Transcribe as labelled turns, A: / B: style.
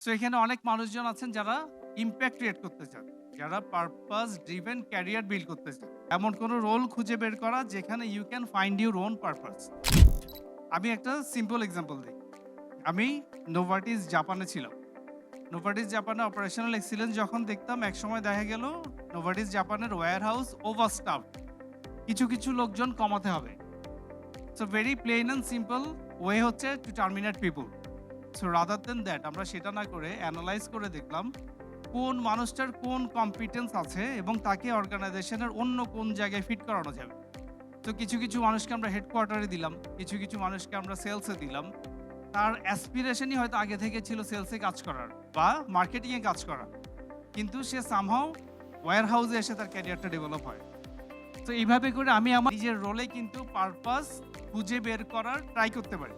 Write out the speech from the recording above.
A: So এখানে অনেক মানুষজন আছেন যারা ইমপ্যাক্ট ক্রিয়েট করতে চান। যারা পারপাস ড্রিভেন ক্যারিয়ার বিল্ড করতে চান। এমন কোন রোল খুঁজে বের করা যেখানে you can find your own purpose. আমি একটা সিম্পল এক্সাম্পল দেই। আমি নোভার্টিস জাপানে ছিলাম। নোভার্টিস জাপানে অপারেশনাল এক্সিলেন্স যখন দেখতাম একসময় দেখা গেল নোভার্টিস জাপানের ওয়্যার হাউস ওভারস্টাফড। কিছু লোকজন কমাতে হবে। So very plain and simple way হচ্ছে to terminate people. So rather than that আমরা সেটা না করে এনালাইজ করে দেখলাম কোন মানুষটার কোন কম্পিটেন্স আছে এবং তাকে অর্গানাইজেশনের অন্য কোন জায়গায় ফিট করানো যাবে। তো কিছু মানুষকে আমরা হেডকোয়ার্টারে দিলাম, কিছু মানুষকে আমরা সেলসে দিলাম। তার অ্যাসপিরেশনই হয়তো আগে থেকে ছিল সেলসে কাজ করার বা মার্কেটিংয়ে কাজ করা। কিন্তু সে সামহাউ ওয়্যার হাউসে এসে তার ক্যারিয়ারটা ডেভেলপ হয়। তো এইভাবে করে আমি আমার নিজের রোলে কিন্তু পারপাস খুঁজে বের করার ট্রাই করতে পারি।